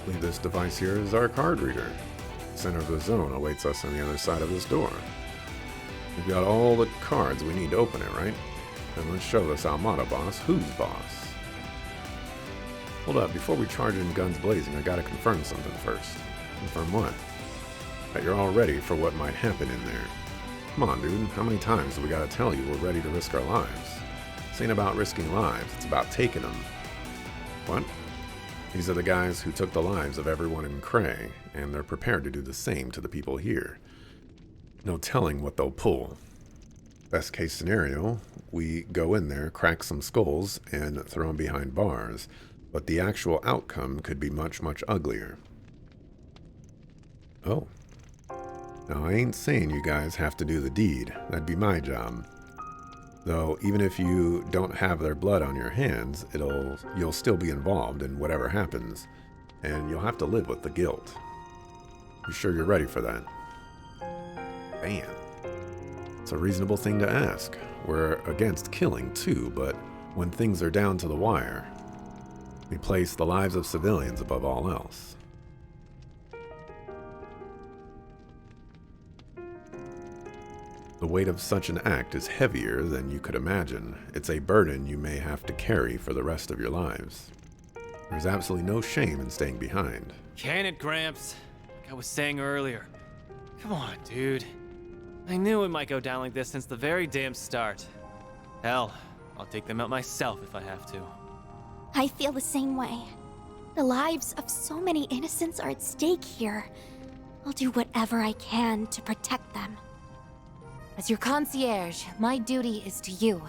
Leave this device here as our card reader. The center of the zone awaits us on the other side of this door. We've got all the cards we need to open it, right? Then let's show this Almada boss who's boss. Hold up, before we charge in guns blazing, I gotta confirm something first. Confirm what? That you're all ready for what might happen in there. Come on, dude, how many times do we gotta tell you we're ready to risk our lives? This ain't about risking lives, it's about taking them. What? These are the guys who took the lives of everyone in Cray, and they're prepared to do the same to the people here. No telling what they'll pull. Best case scenario, we go in there, crack some skulls, and throw them behind bars, but the actual outcome could be much, much uglier. Oh. Now, I ain't saying you guys have to do the deed. That'd be my job. Though, even if you don't have their blood on your hands, you'll still be involved in whatever happens, and you'll have to live with the guilt. You sure you're ready for that? Bam. It's a reasonable thing to ask. We're against killing, too, but when things are down to the wire, we place the lives of civilians above all else. The weight of such an act is heavier than you could imagine. It's a burden you may have to carry for the rest of your lives. There's absolutely no shame in staying behind. Can it, Gramps? Like I was saying earlier. Come on, dude. I knew it might go down like this since the very damn start. Hell, I'll take them out myself if I have to. I feel the same way. The lives of so many innocents are at stake here. I'll do whatever I can to protect them. As your concierge, my duty is to you.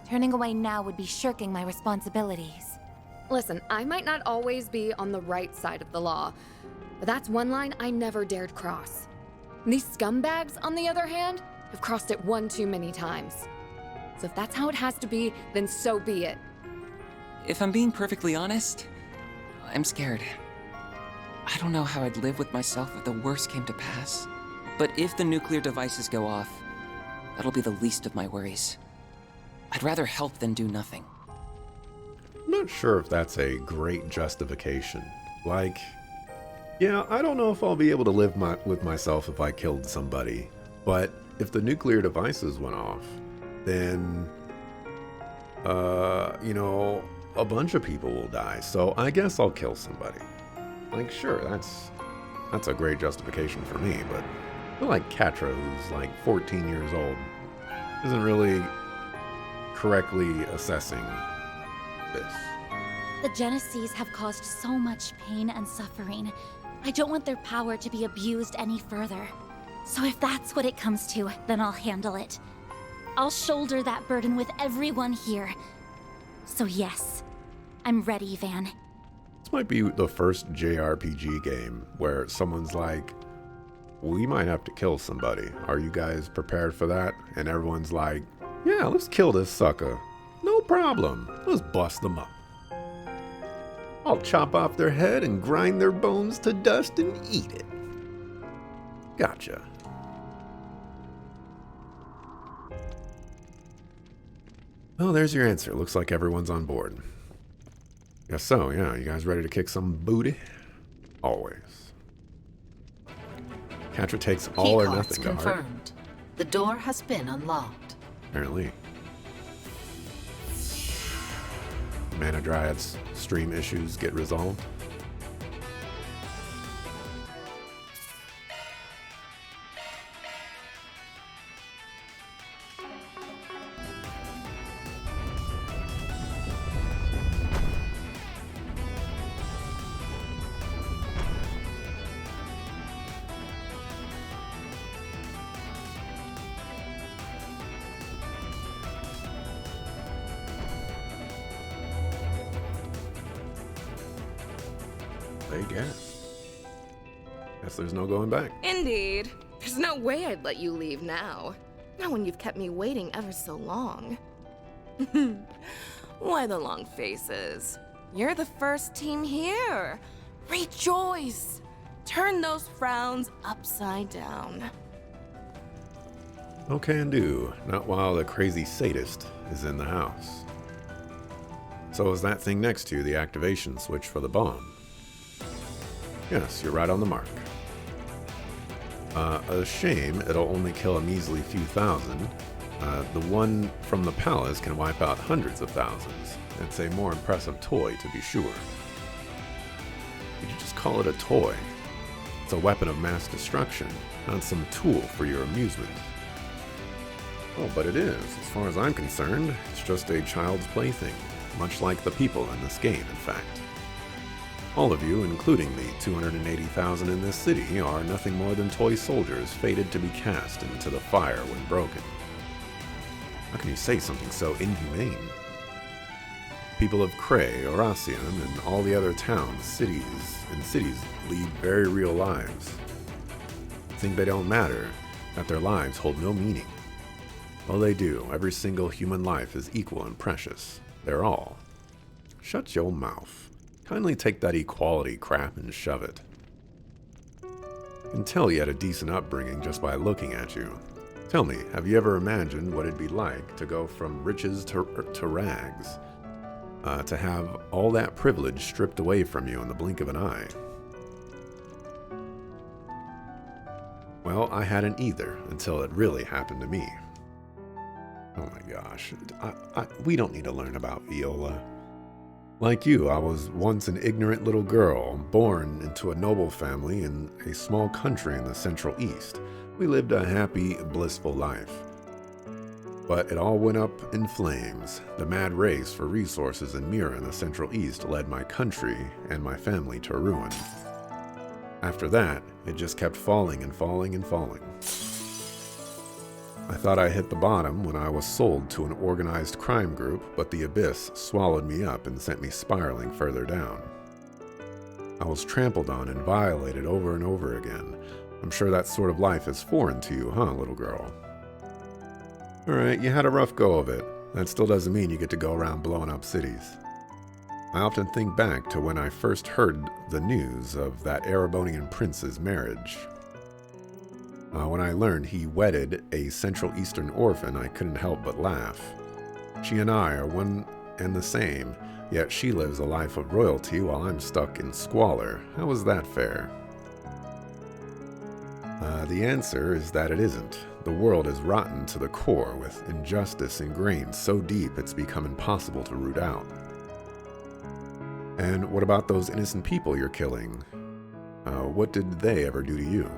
Turning away now would be shirking my responsibilities. Listen, I might not always be on the right side of the law, but that's one line I never dared cross. These scumbags, on the other hand, have crossed it one too many times. So if that's how it has to be, then so be it. If I'm being perfectly honest, I'm scared. I don't know how I'd live with myself if the worst came to pass. But if the nuclear devices go off, that'll be the least of my worries. I'd rather help than do nothing. I'm not sure if that's a great justification. Like, yeah, I don't know if I'll be able to live with myself if I killed somebody, but if the nuclear devices went off, then, a bunch of people will die, so I guess I'll kill somebody. Like, sure, that's a great justification for me, but I feel like Catra, who's like 14 years old, isn't really correctly assessing this. The Genesees have caused so much pain and suffering. I don't want their power to be abused any further. So if that's what it comes to, then I'll handle it. I'll shoulder that burden with everyone here. So yes, I'm ready, Van. This might be the first JRPG game where someone's like, we might have to kill somebody. Are you guys prepared for that? And everyone's like, yeah, let's kill this sucker. No problem. Let's bust them up. I'll chop off their head and grind their bones to dust and eat it. Gotcha. Well, there's your answer. Looks like everyone's on board. Guess so, yeah. You guys ready to kick some booty? Always. Catra takes all or nothing to heart. Confirmed. The door has been unlocked. Apparently. Mana Dryad's stream issues get resolved. I guess there's no going back. Indeed. There's no way I'd let you leave now. Not when you've kept me waiting ever so long. Why the long faces? You're the first team here. Rejoice! Turn those frowns upside down. No can do. Not while the crazy sadist is in the house. So is that thing next to you the activation switch for the bomb? Yes, you're right on the mark. A shame it'll only kill a measly few thousand. The one from the palace can wipe out hundreds of thousands. It's a more impressive toy, to be sure. Would you just call it a toy? It's a weapon of mass destruction, not some tool for your amusement. Oh, but it is. As far as I'm concerned, it's just a child's plaything, much like the people in this game, in fact. All of you, including the 280,000 in this city, are nothing more than toy soldiers fated to be cast into the fire when broken. How can you say something so inhumane? People of Cray, Oracion, and all the other towns, cities lead very real lives. Think they don't matter, that their lives hold no meaning. Well, they do. Every single human life is equal and precious. They're all. Shut your mouth. Kindly take that equality crap and shove it. I can tell you had a decent upbringing just by looking at you. Tell me, have you ever imagined what it'd be like to go from riches to rags? To have all that privilege stripped away from you in the blink of an eye? Well, I hadn't either, until it really happened to me. Oh my gosh, we don't need to learn about Viola. Like you, I was once an ignorant little girl, born into a noble family in a small country in the Central East. We lived a happy, blissful life. But it all went up in flames. The mad race for resources in Mira in the Central East led my country and my family to ruin. After that, it just kept falling and falling and falling. I thought I hit the bottom when I was sold to an organized crime group, but the abyss swallowed me up and sent me spiraling further down. I was trampled on and violated over and over again. I'm sure that sort of life is foreign to you, huh, little girl? Alright, you had a rough go of it. That still doesn't mean you get to go around blowing up cities. I often think back to when I first heard the news of that Erebonian prince's marriage. When I learned he wedded a Central Eastern orphan, I couldn't help but laugh. She and I are one and the same, yet she lives a life of royalty while I'm stuck in squalor. How is that fair? The answer is that it isn't. The world is rotten to the core, with injustice ingrained so deep it's become impossible to root out. And what about those innocent people you're killing? What did they ever do to you?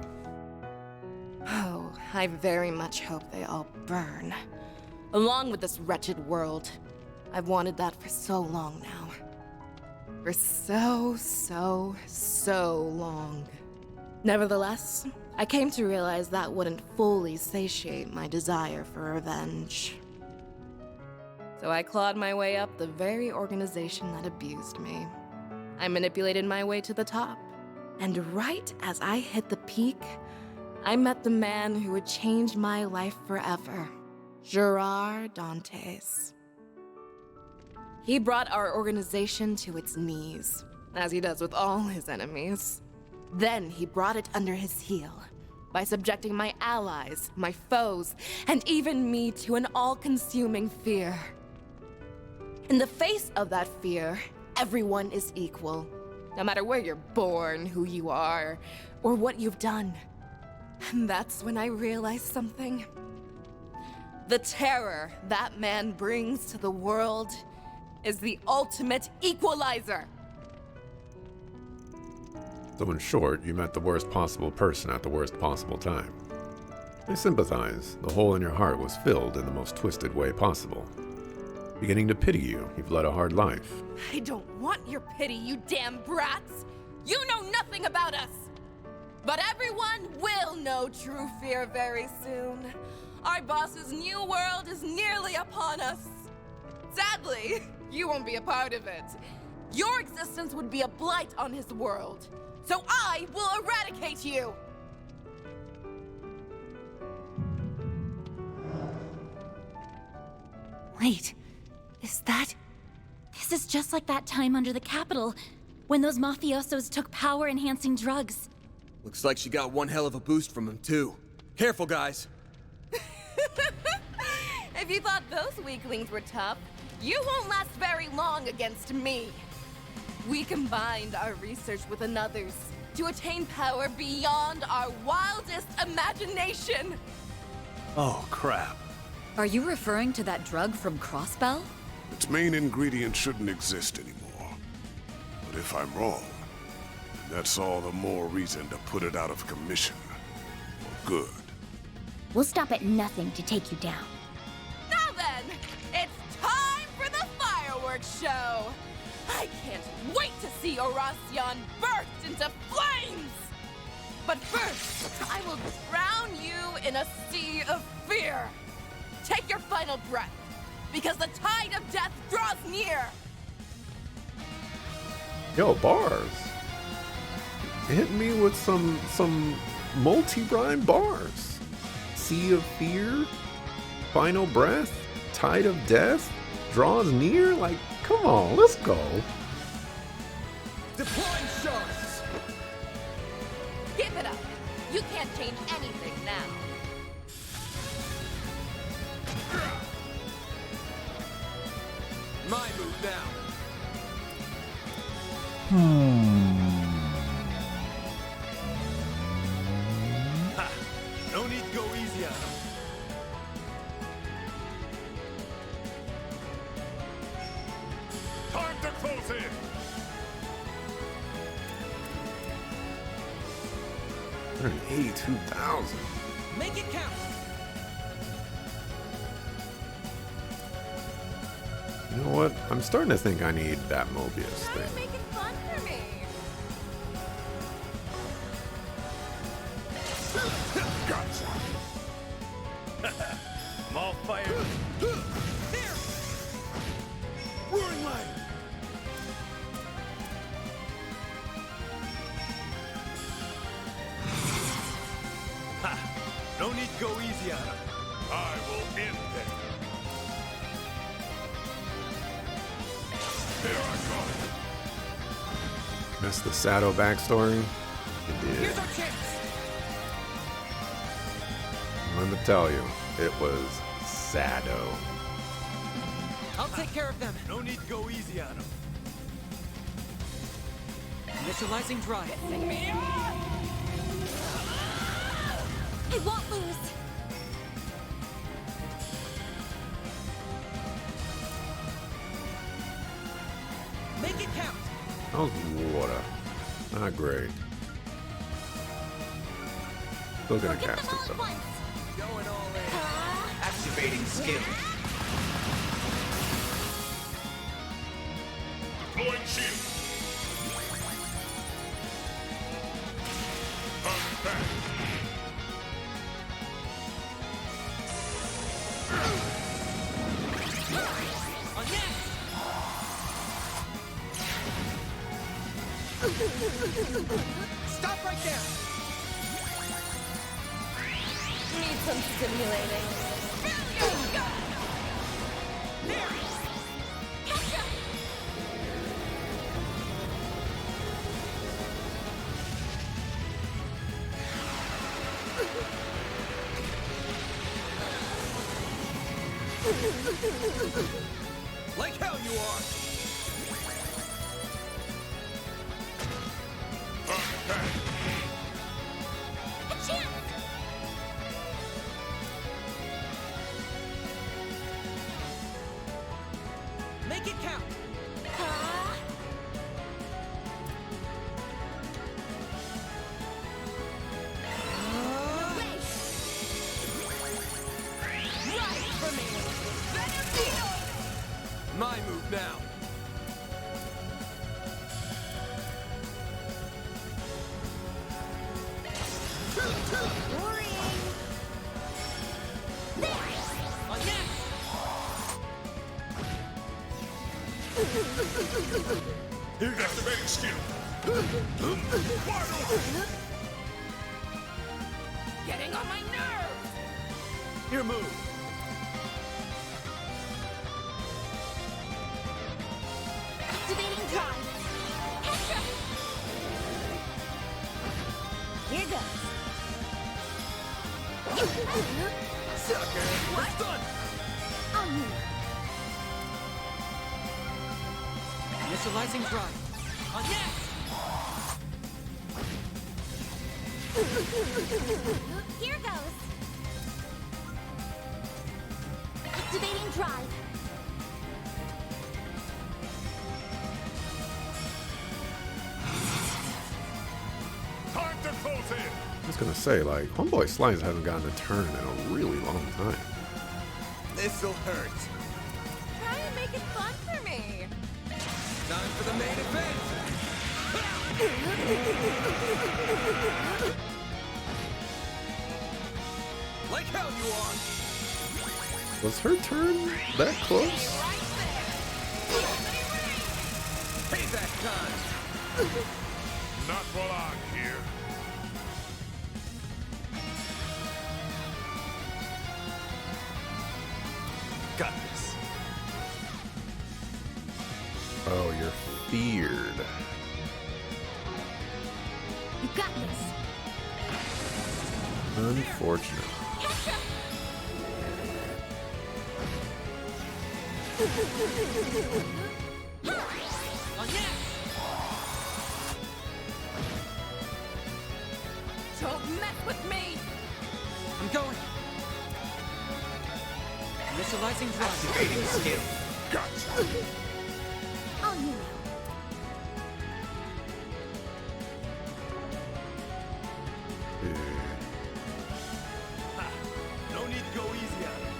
Oh, I very much hope they all burn. Along with this wretched world. I've wanted that for so long now. For so long. Nevertheless, I came to realize that wouldn't fully satiate my desire for revenge. So I clawed my way up the very organization that abused me. I manipulated my way to the top. And right as I hit the peak, I met the man who would change my life forever. Gerard Dantes. He brought our organization to its knees, as he does with all his enemies. Then he brought it under his heel, by subjecting my allies, my foes, and even me to an all-consuming fear. In the face of that fear, everyone is equal, no matter where you're born, who you are, or what you've done. And that's when I realized something. The terror that man brings to the world is the ultimate equalizer. So in short, you met the worst possible person at the worst possible time. I sympathize. The hole in your heart was filled in the most twisted way possible. Beginning to pity you. You've led a hard life. I don't want your pity, you damn brats! You know nothing about us! But everyone will know true fear very soon. Our boss's new world is nearly upon us. Sadly, you won't be a part of it. Your existence would be a blight on his world. So I will eradicate you! Wait, is that... This is just like that time under the Capitol, when those mafiosos took power-enhancing drugs. Looks like she got one hell of a boost from him, too. Careful, guys. If you thought those weaklings were tough, you won't last very long against me. We combined our research with another's, to attain power beyond our wildest imagination. Oh, crap. Are you referring to that drug from Crossbell? Its main ingredient shouldn't exist anymore. But if I'm wrong, then that's all the more reason to put it out of commission. For good. We'll stop at nothing to take you down. Now then, it's time for the fireworks show! I can't wait to see Oracion burst into flames! But first, I will drown you in a sea of fear! Take your final breath, because the tide of death draws near! Yo, bars. Hit me with some multi-rhyme bars. Sea of fear, final breath, tide of death, draws near. Like, come on, let's go. Deploying sharks! Give it up! You can't change anything now. My move now. Ha! No need to go easy on him. Time to close in! 182,000. Make it count! You know what? I'm starting to think I need that Mobius thing. Make it fun for me! I'm all fired. Here! Roaring light! Ha! No need to go easy on him. I will end them. Here I come. Missed the Sato backstory. You did. Here's our chance! I'm gonna tell you, it was Sato. I'll take care of them. No need to go easy on him. Initializing drive. It won't lose. Make it count! That was water. Not great. Still gonna Get cast them it all at though. once. Going all in. Activating skill. Deploying shield. Unback. On next! Stop right there! Need some stimulating. Like hell you are! A chance. Make it count! My move now. On next! Here's activating skill. Getting on my nerves! Here, move. Activating drive. Here goes. Sucker. It's done. Initializing drive. On next! Here goes. Activating drive. Time to close in! I was gonna say, like, Homeboy Slice hasn't gotten a turn in a really long time. This'll hurt. Try and make it fun for me. Time for the main event! Like hell you are! Was her turn that close? Payback time! Not while I'm here. Got this. Oh, you're feared. You got this. Unfortunate. Don't mess with me. I'm going. Initializing drive. Activating skill. Gotcha. On you. No need to go easy on it.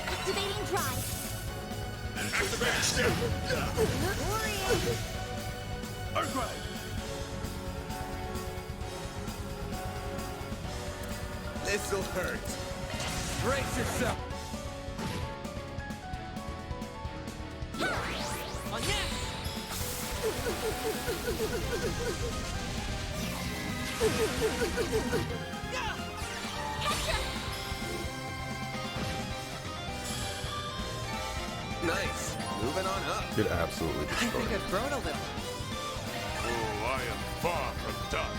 Activating drive. Activate skill. Earthrise! This'll hurt. Brace yourself! Nice. Moving on up. Get absolutely I destroyed. think I've grown a little. Oh, I am far from done.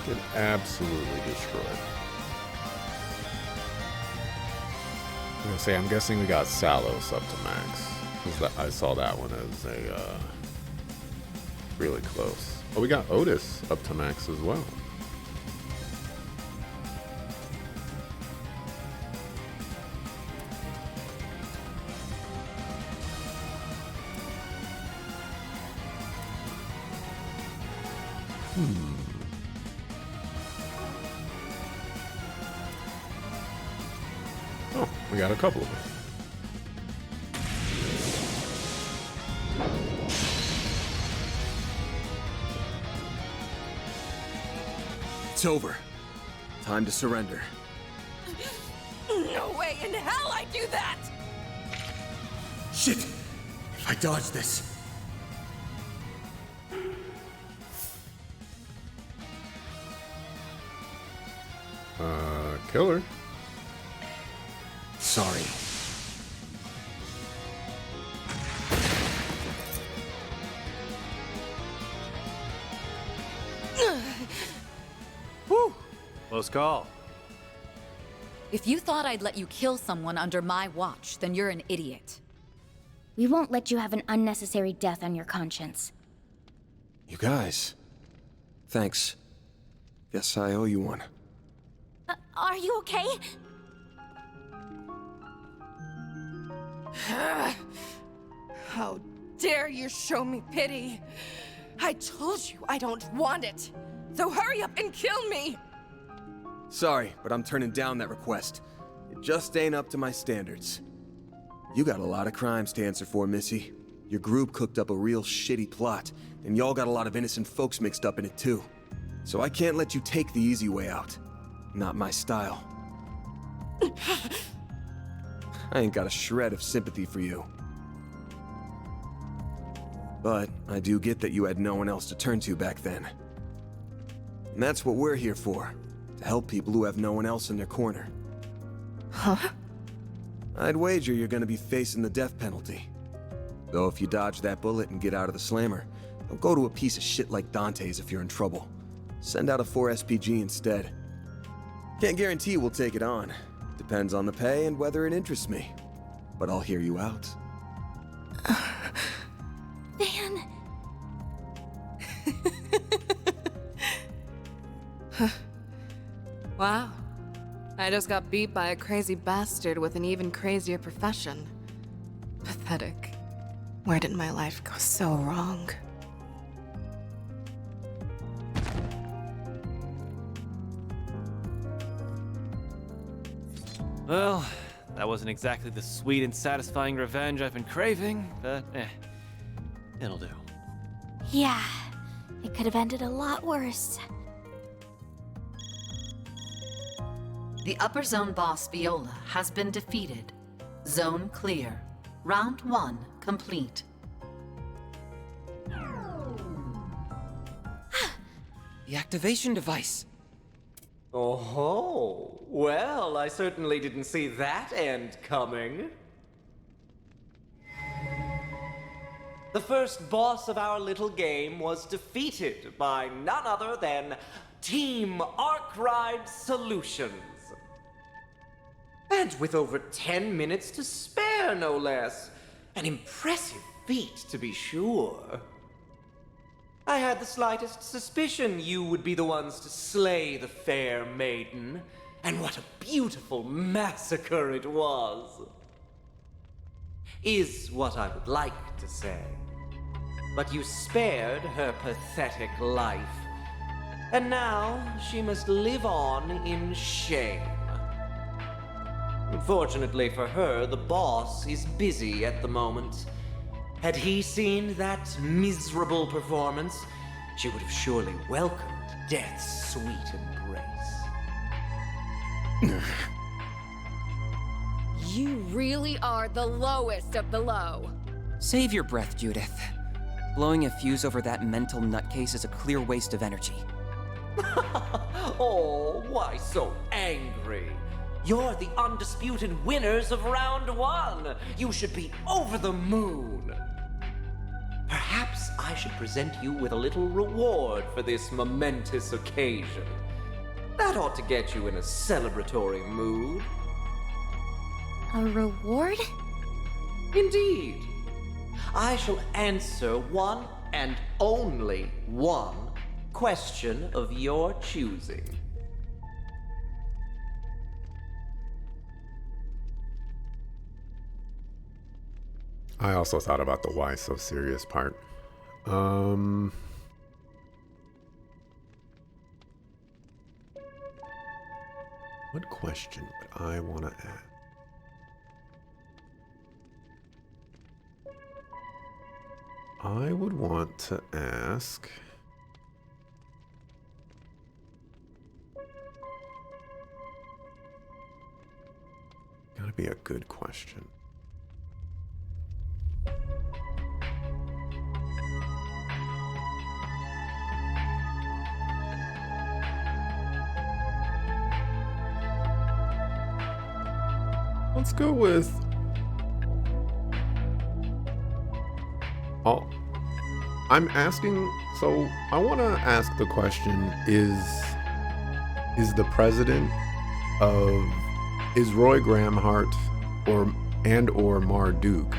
Get absolutely destroyed. I'm gonna say, I'm guessing we got Salos up to max. 'Cause I saw that one as a really close. Oh, we got Otis up to max as well. Oh, we got a couple of them. It's over. Time to surrender. No way in hell I do that. Shit! If I dodge this... Killer. Sorry. Whew! Close call. If you thought I'd let you kill someone under my watch, then you're an idiot. We won't let you have an unnecessary death on your conscience. You guys. Thanks. Guess I owe you one. Are you okay? How dare you show me pity? I told you I don't want it. So hurry up and kill me! Sorry, but I'm turning down that request. It just ain't up to my standards. You got a lot of crimes to answer for, Missy. Your group cooked up a real shitty plot, and y'all got a lot of innocent folks mixed up in it too. So I can't let you take the easy way out. Not my style. I ain't got a shred of sympathy for you. But I do get that you had no one else to turn to back then. And that's what we're here for, to help people who have no one else in their corner. Huh? I'd wager you're gonna be facing the death penalty. Though if you dodge that bullet and get out of the slammer, don't go to a piece of shit like Dante's if you're in trouble. Send out a 4 SPG instead. Can't guarantee we'll take it on. Depends on the pay and whether it interests me. But I'll hear you out. Wow. I just got beat by a crazy bastard with an even crazier profession. Pathetic. Where did my life go so wrong? Well, that wasn't exactly the sweet and satisfying revenge I've been craving, but it'll do. Yeah, it could have ended a lot worse. The upper zone boss Viola has been defeated. Zone clear. Round 1 complete. The activation device. Oh, well, I certainly didn't see that end coming. The first boss of our little game was defeated by none other than Team Arkwright Solutions. And with over 10 minutes to spare, no less. An impressive feat, to be sure. I had the slightest suspicion you would be the ones to slay the fair maiden. And what a beautiful massacre it was. Is what I would like to say. But you spared her pathetic life. And now she must live on in shame. Unfortunately for her, the boss is busy at the moment. Had he seen that miserable performance, she would have surely welcomed death's sweet embrace. You really are the lowest of the low. Save your breath, Judith. Blowing a fuse over that mental nutcase is a clear waste of energy. Oh, why so angry? You're the undisputed winners of round 1. You should be over the moon. Perhaps I should present you with a little reward for this momentous occasion. That ought to get you in a celebratory mood. A reward? Indeed. I shall answer one and only one question of your choosing. I also thought about the why so serious part. What question would I want to ask? I would want to ask... Gotta be a good question. Let's go with... Oh, I'm asking... So, I want to ask the question, is the president of... Is Roy Gramhart or Marduk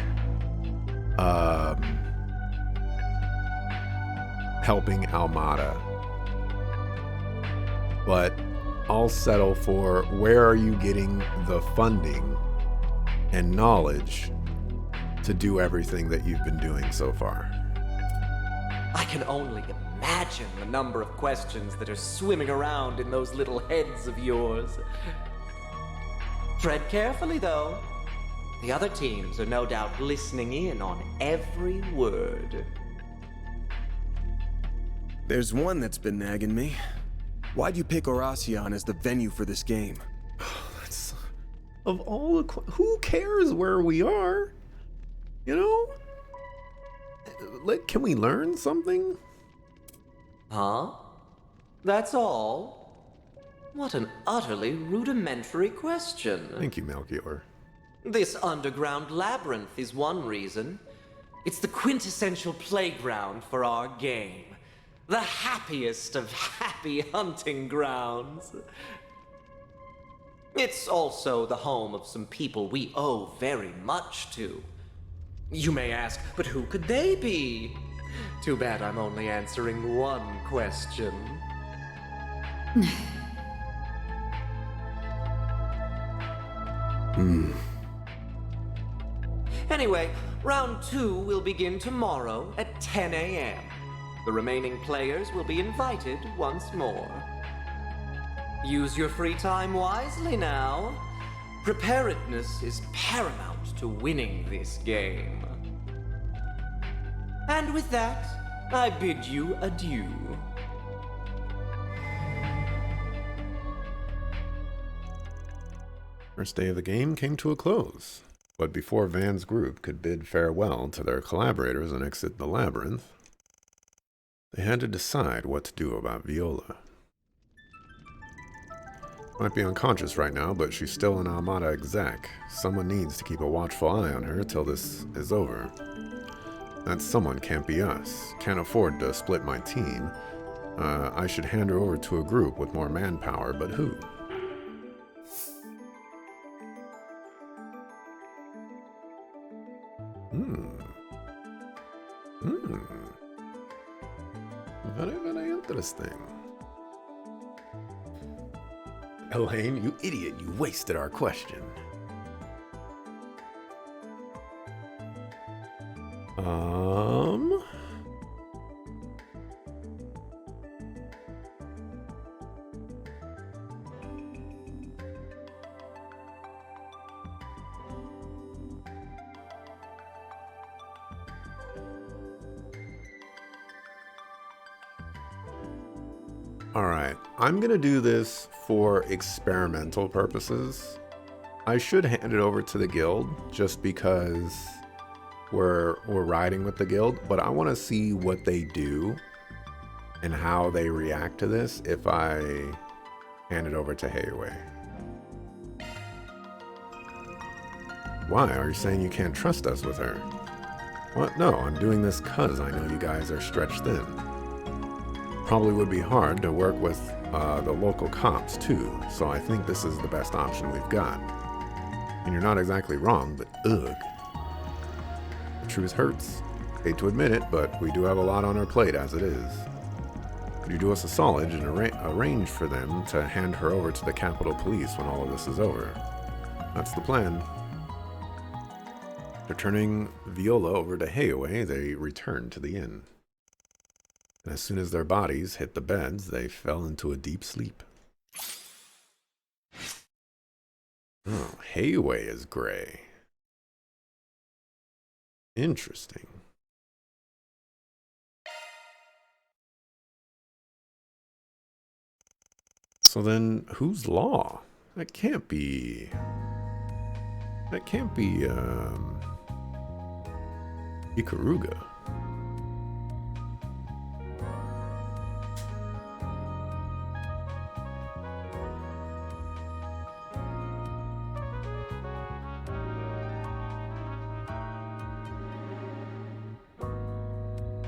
helping Almada? But I'll settle for, where are you getting the funding and knowledge to do everything that you've been doing so far? I can only imagine the number of questions that are swimming around in those little heads of yours. Tread carefully, though. The other teams are no doubt listening in on every word. There's one that's been nagging me. Why'd you pick Oracion as the venue for this game? That's... Of all the... Who cares where we are? You know? Can we learn something? Huh? That's all? What an utterly rudimentary question. Thank you, Melchior. This underground labyrinth is one reason. It's the quintessential playground for our game. The happiest of happy hunting grounds. It's also the home of some people we owe very much to. You may ask, but who could they be? Too bad I'm only answering one question. Anyway, round 2 will begin tomorrow at 10 a.m. The remaining players will be invited once more. Use your free time wisely now. Preparedness is paramount to winning this game. And with that, I bid you adieu. First day of the game came to a close, but before Van's group could bid farewell to their collaborators and exit the labyrinth, they had to decide what to do about Viola. Might be unconscious right now, but she's still an Armada exec. Someone needs to keep a watchful eye on her till this is over. That someone can't be us. Can't afford to split my team. I should hand her over to a group with more manpower, but who? Very, very interesting. Elaine, you idiot, you wasted our question. Alright, I'm gonna do this for experimental purposes. I should hand it over to the guild just because we're riding with the guild, but I want to see what they do and how they react to this if I hand it over to Hayway. Why? Are you saying you can't trust us with her? What? No, I'm doing this cause I know you guys are stretched thin. Probably would be hard to work with the local cops too, so I think this is the best option we've got. And you're not exactly wrong, but ugh. The truth hurts. Hate to admit it, but we do have a lot on our plate as it is. Could you do us a solid and arrange for them to hand her over to the Capitol Police when all of this is over? That's the plan. After turning Viola over to Hayway, they returned to the inn. And as soon as their bodies hit the beds, they fell into a deep sleep. Oh, Hayway is gray. Interesting. So then, who's Law? That can't be... Ikaruga.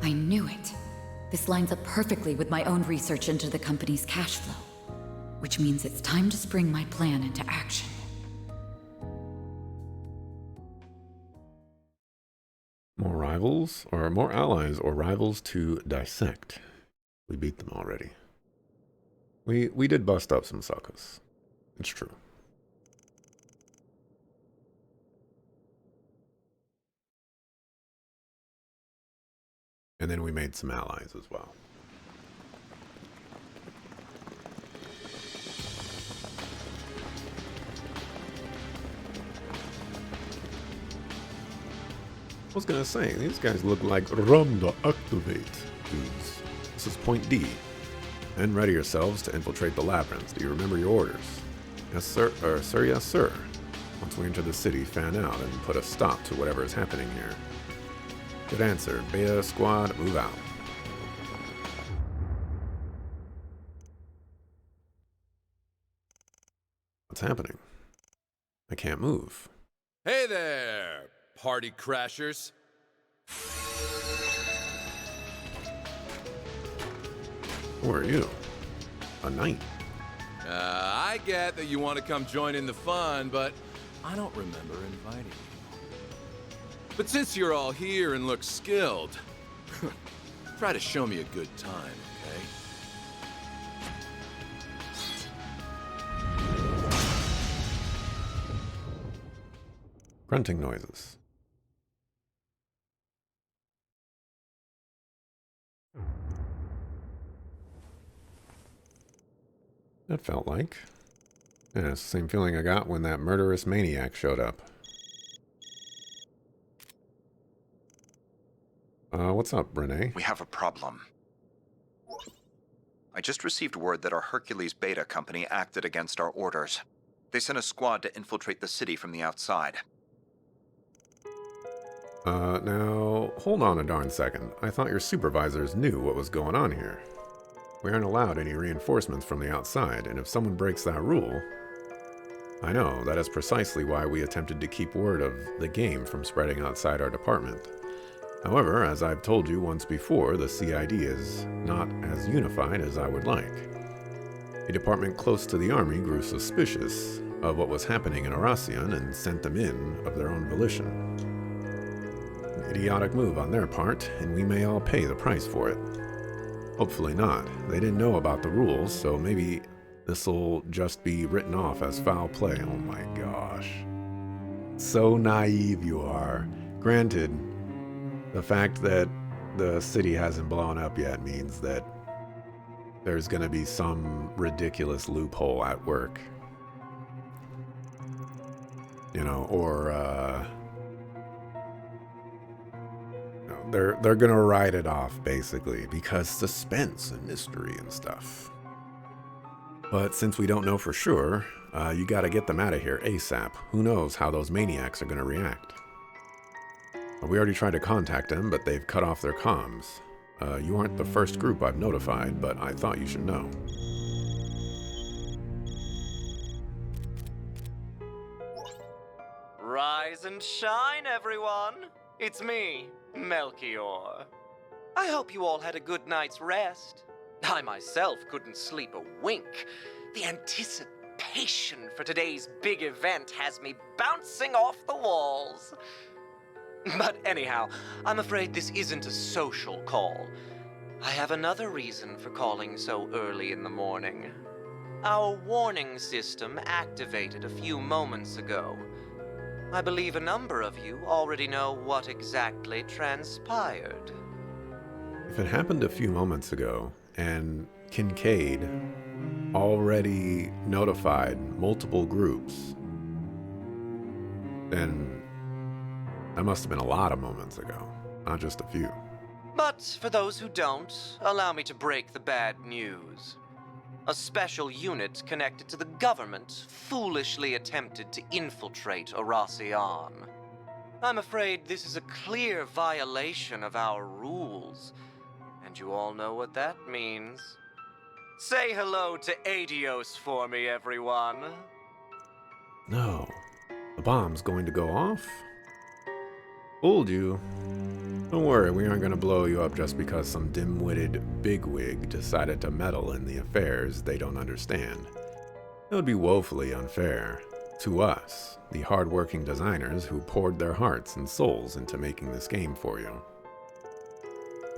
I knew it. This lines up perfectly with my own research into the company's cash flow. Which means it's time to spring my plan into action. More rivals, or more allies or rivals to dissect. We beat them already. We did bust up some suckers. It's true. And then we made some allies as well. I was gonna say, these guys look like Ramda Activate dudes. This is point D. And ready yourselves to infiltrate the labyrinth. Do you remember your orders? Yes, sir. Sir, yes, sir. Once we enter the city, fan out and put a stop to whatever is happening here. Good answer. Beta squad, move out. What's happening? I can't move. Hey there, party crashers. Who are you? A knight? I get that you want to come join in the fun, but I don't remember inviting you. But since you're all here and look skilled, try to show me a good time, okay? Grunting noises. That felt like. Yeah, it's the same feeling I got when that murderous maniac showed up. What's up, Renee? We have a problem. I just received word that our Hercules Beta company acted against our orders. They sent a squad to infiltrate the city from the outside. Now, hold on a darn second. I thought your supervisors knew what was going on here. We aren't allowed any reinforcements from the outside, and if someone breaks that rule... I know, that is precisely why we attempted to keep word of the game from spreading outside our department. However, as I've told you once before, the CID is not as unified as I would like. A department close to the army grew suspicious of what was happening in Aracion and sent them in of their own volition. An idiotic move on their part, and we may all pay the price for it. Hopefully not. They didn't know about the rules, so maybe this'll just be written off as foul play. Oh my gosh. So naive you are. Granted, the fact that the city hasn't blown up yet means that there's gonna be some ridiculous loophole at work. You know, or, they're gonna write it off, basically, because suspense and mystery and stuff. But since we don't know for sure, you gotta get them out of here ASAP. Who knows how those maniacs are gonna react. We already tried to contact them, but they've cut off their comms. You aren't the first group I've notified, but I thought you should know. Rise and shine, everyone! It's me, Melchior. I hope you all had a good night's rest. I myself couldn't sleep a wink. The anticipation for today's big event has me bouncing off the walls. But anyhow, I'm afraid this isn't a social call. I have another reason for calling so early in the morning. Our warning system activated a few moments ago. I believe a number of you already know what exactly transpired. If it happened a few moments ago, and Kincaid already notified multiple groups, then that must have been a lot of moments ago, not just a few. But for those who don't, allow me to break the bad news. A special unit connected to the government foolishly attempted to infiltrate Aracion. I'm afraid this is a clear violation of our rules, and you all know what that means. Say hello to Adios for me, everyone. No. The bomb's going to go off? Fooled you. Don't worry, we aren't going to blow you up just because some dim-witted bigwig decided to meddle in the affairs they don't understand. It would be woefully unfair. To us, the hard-working designers who poured their hearts and souls into making this game for you.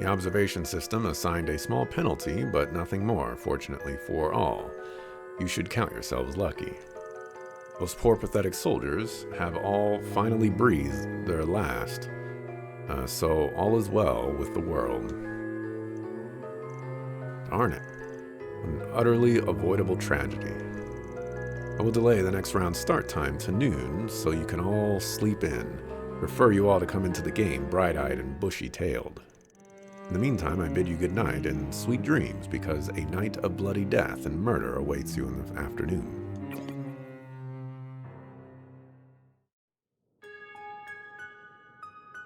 The observation system assigned a small penalty, but nothing more, fortunately for all. You should count yourselves lucky. Those poor pathetic soldiers have all finally breathed their last, so all is well with the world. Darn it. An utterly avoidable tragedy. I will delay the next round's start time to noon so you can all sleep in. Prefer you all to come into the game bright-eyed and bushy-tailed. In the meantime, I bid you good night and sweet dreams, because a night of bloody death and murder awaits you in the afternoon.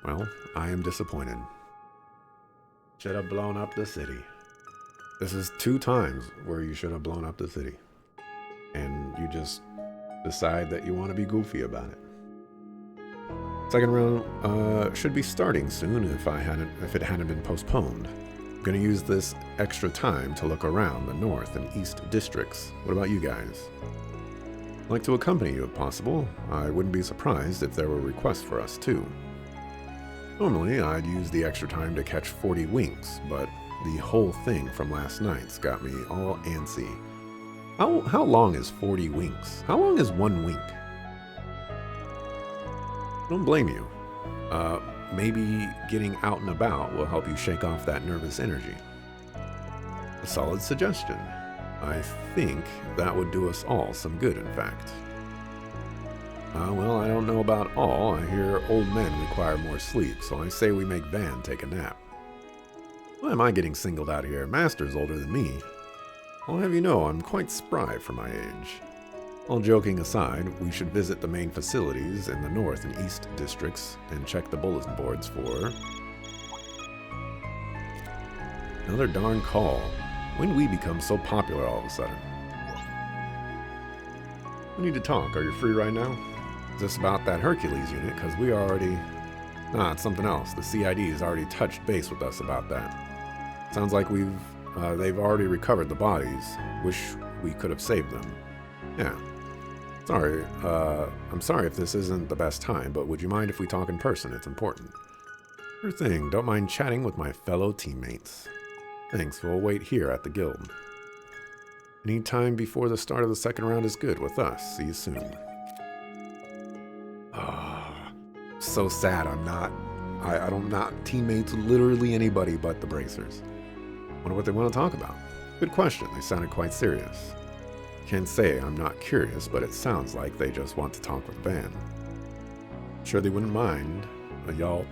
Well, I am disappointed. Should have blown up the city. This is 2 times where you should have blown up the city. And you just decide that you want to be goofy about it. Second round should be starting soon if it hadn't been postponed. I'm going to use this extra time to look around the North and East districts. What about you guys? I'd like to accompany you if possible. I wouldn't be surprised if there were requests for us too. Normally, I'd use the extra time to catch 40 winks, but the whole thing from last night's got me all antsy. How long is 40 winks? How long is 1 wink? Don't blame you. Maybe getting out and about will help you shake off that nervous energy. A solid suggestion. I think that would do us all some good, in fact. Well, I don't know about all. I hear old men require more sleep, so I say we make Van take a nap. Why am I getting singled out here? Master's older than me. I'll have you know I'm quite spry for my age. All joking aside, we should visit the main facilities in the North and East districts and check the bulletin boards for... Another darn call. When did we become so popular all of a sudden? We need to talk. Are you free right now? Is this about that Hercules unit? Because we already... Nah, it's something else. The CID has already touched base with us about that. Sounds like they've already recovered the bodies. Wish we could have saved them. Yeah. Sorry, I'm sorry if this isn't the best time, but would you mind if we talk in person? It's important. Sure thing. Don't mind chatting with my fellow teammates. Thanks, we'll wait here at the guild. Any time before the start of the second round is good with us. See you soon. So sad I'm not. I don't not teammates with literally anybody but the Bracers. Wonder what they want to talk about. Good question. They sounded quite serious. Can't say I'm not curious, but it sounds like they just want to talk with Van. Sure they wouldn't mind y'all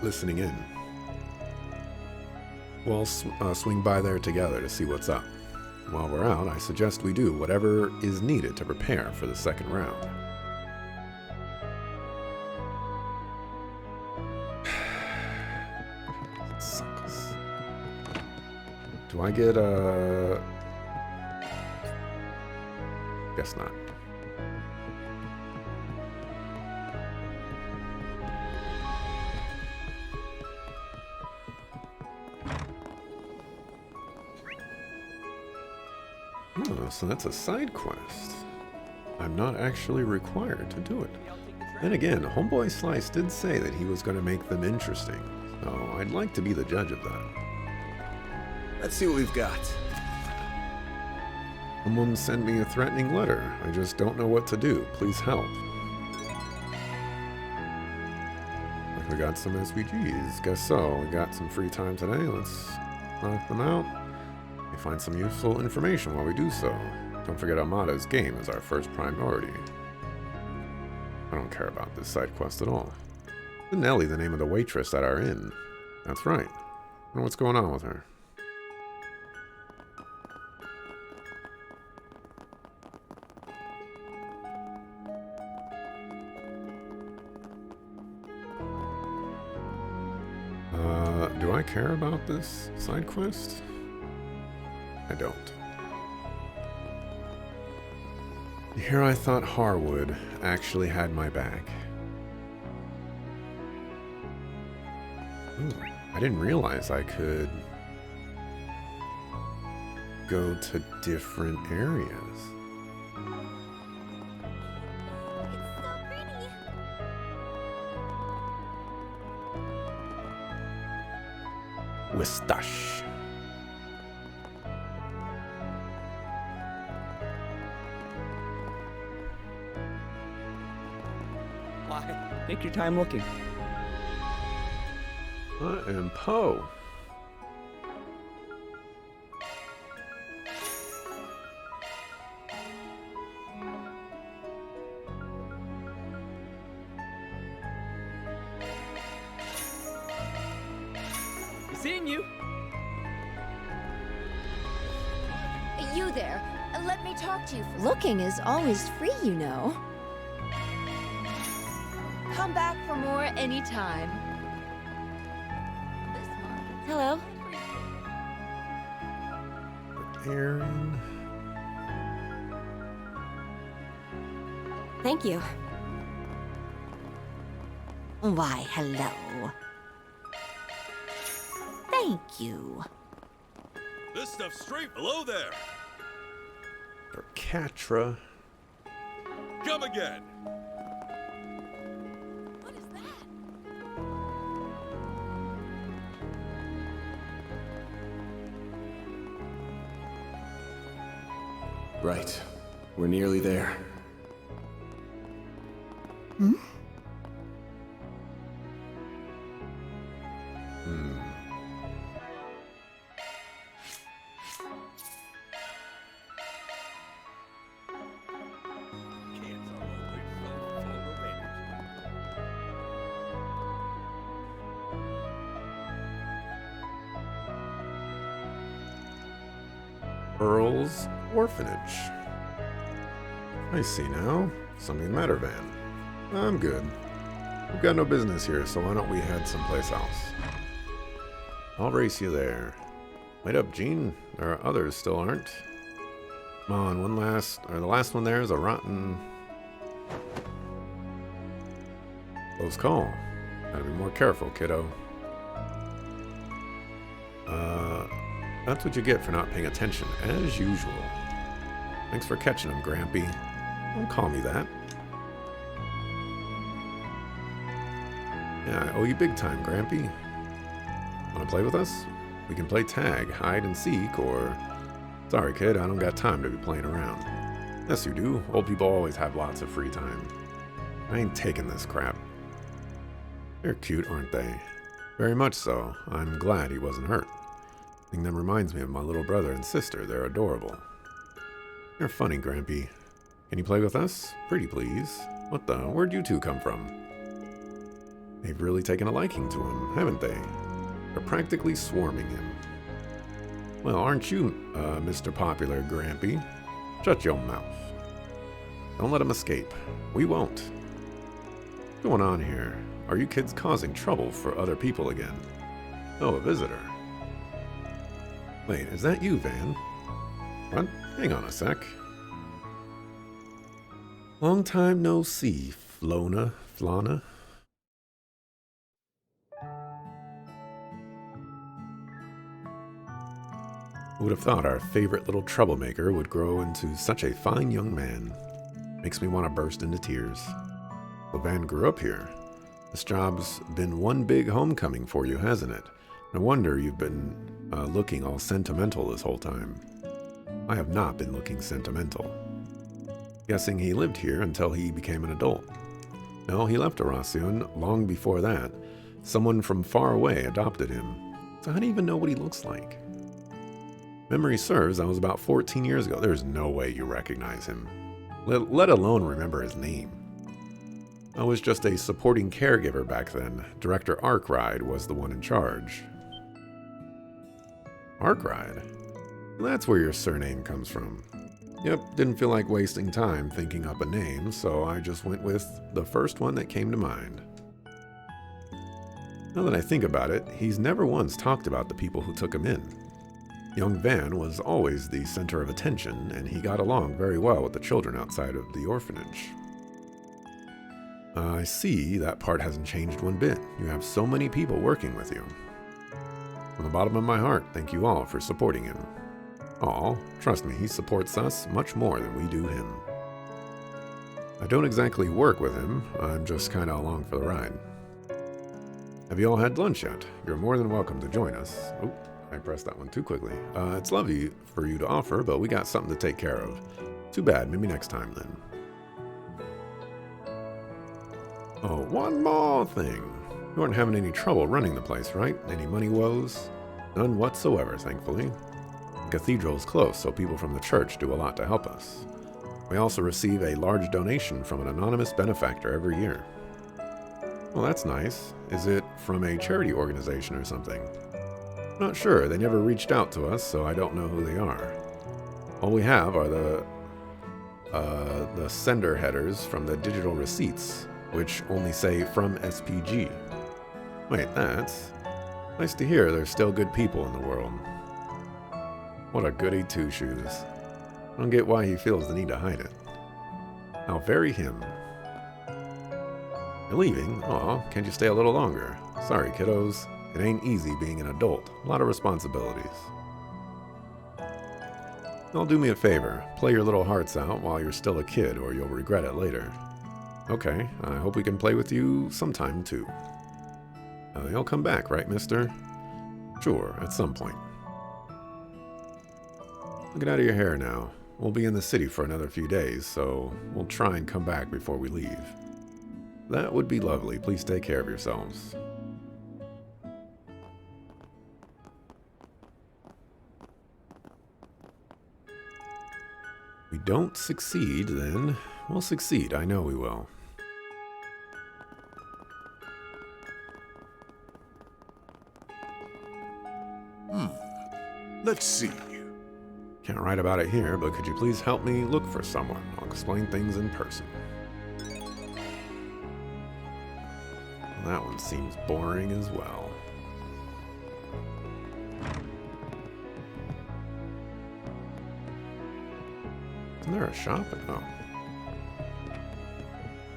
listening in. We'll swing by there together to see what's up. While we're out, I suggest we do whatever is needed to prepare for the second round. Sucks. Do I get a... Guess not. Oh, so that's a side quest. I'm not actually required to do it. Then again, Homeboy Slice did say that he was going to make them interesting, so I'd like to be the judge of that. Let's see what we've got. Someone sent me a threatening letter. I just don't know what to do. Please help. Like we got some SVGs. Guess so. We got some free time today. Let's knock them out. We find some useful information while we do so. Don't forget Amada's game is our first priority. I don't care about this side quest at all. Isn't Nellie the name of the waitress at our inn? That's right. I wonder what's going on with her. Do I care about this side quest? I don't. Here I thought Harwood actually had my back. Ooh, I didn't realize I could go to different areas. Wistache. Why? Take your time looking. I am Poe. Seeing you. You there. Let me talk to you. Looking is always free, you know. Come back for more anytime. Hello. Aaron. Thank you. Why, hello. Thank you. This stuff's straight below there. For Catra. Come again. What is that? Right. We're nearly there. Earl's Orphanage. I see now. Something the matter, Van. I'm good. We've got no business here, so why don't we head someplace else? I'll race you there. Wait up, Gene. There are others still aren't. Come on, the last one there is a rotten... Close call. Gotta be more careful, kiddo. That's what you get for not paying attention, as usual. Thanks for catching him, Grampy. Don't call me that. Yeah, I owe you big time, Grampy. Wanna play with us? We can play tag, hide and seek, or... Sorry, kid, I don't got time to be playing around. Yes, you do. Old people always have lots of free time. I ain't taking this crap. They're cute, aren't they? Very much so. I'm glad he wasn't hurt. Seeing them reminds me of my little brother and sister. They're adorable. You're funny, Grampy. Can you play with us? Pretty please. What the? Where'd you two come from? They've really taken a liking to him, haven't they? They're practically swarming him. Well, aren't you, Mr. Popular Grampy? Shut your mouth. Don't let him escape. We won't. What's going on here? Are you kids causing trouble for other people again? Oh, a visitor. Wait, is that you, Van? What? Hang on a sec. Long time no see, Flana. Who would have thought our favorite little troublemaker would grow into such a fine young man? Makes me want to burst into tears. Well, Van grew up here. This job's been one big homecoming for you, hasn't it? No wonder you've been looking all sentimental this whole time. I have not been looking sentimental. Guessing he lived here until he became an adult. No, he left Aracion long before that. Someone from far away adopted him. So how do you even know what he looks like? Memory serves, that was about 14 years ago. There's no way you recognize him. Let alone remember his name. I was just a supporting caregiver back then. Director Arkride was the one in charge. Arkride? That's where your surname comes from. Yep, didn't feel like wasting time thinking up a name, so I just went with the first one that came to mind. Now that I think about it, he's never once talked about the people who took him in. Young Van was always the center of attention, and he got along very well with the children outside of the orphanage. I see that part hasn't changed one bit. You have so many people working with you. From the bottom of my heart, thank you all for supporting him. Aw, trust me, he supports us much more than we do him. I don't exactly work with him, I'm just kinda along for the ride. Have you all had lunch yet? You're more than welcome to join us. Oh, I pressed that one too quickly. It's lovely for you to offer, but we got something to take care of. Too bad, maybe next time then. Oh, one more thing. You aren't having any trouble running the place, right? Any money woes? None whatsoever, thankfully. The cathedral's close, so people from the church do a lot to help us. We also receive a large donation from an anonymous benefactor every year. Well, that's nice. Is it from a charity organization or something? Not sure. They never reached out to us, so I don't know who they are. All we have are the sender headers from the digital receipts, which only say from SPG. Wait, that's nice to hear there's still good people in the world. What a goody two-shoes. I don't get why he feels the need to hide it. How very him. You're leaving? Aw, can't you stay a little longer? Sorry, kiddos. It ain't easy being an adult. A lot of responsibilities. Well, do me a favor. Play your little hearts out while you're still a kid, or you'll regret it later. Okay, I hope we can play with you sometime, too. You'll come back, right, mister? Sure, at some point. Get out of your hair now. We'll be in the city for another few days, so we'll try and come back before we leave. That would be lovely. Please take care of yourselves. We don't succeed, then. We'll succeed. I know we will. Let's see. Can't write about it here, but could you please help me look for someone? I'll explain things in person. Well, that one seems boring as well. Isn't there a shop? Oh.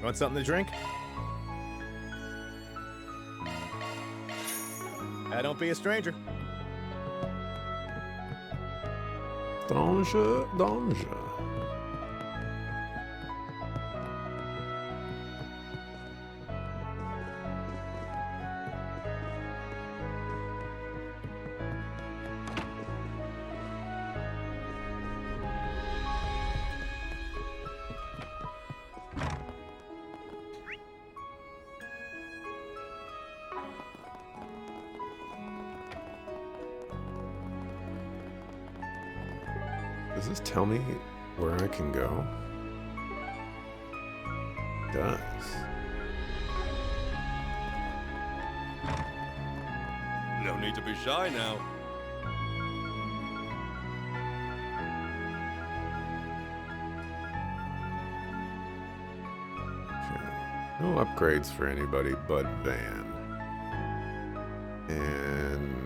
Want something to drink? Don't be a stranger. Danger, danger. Does this tell me where I can go? It does. No need to be shy now. No upgrades for anybody but Van. And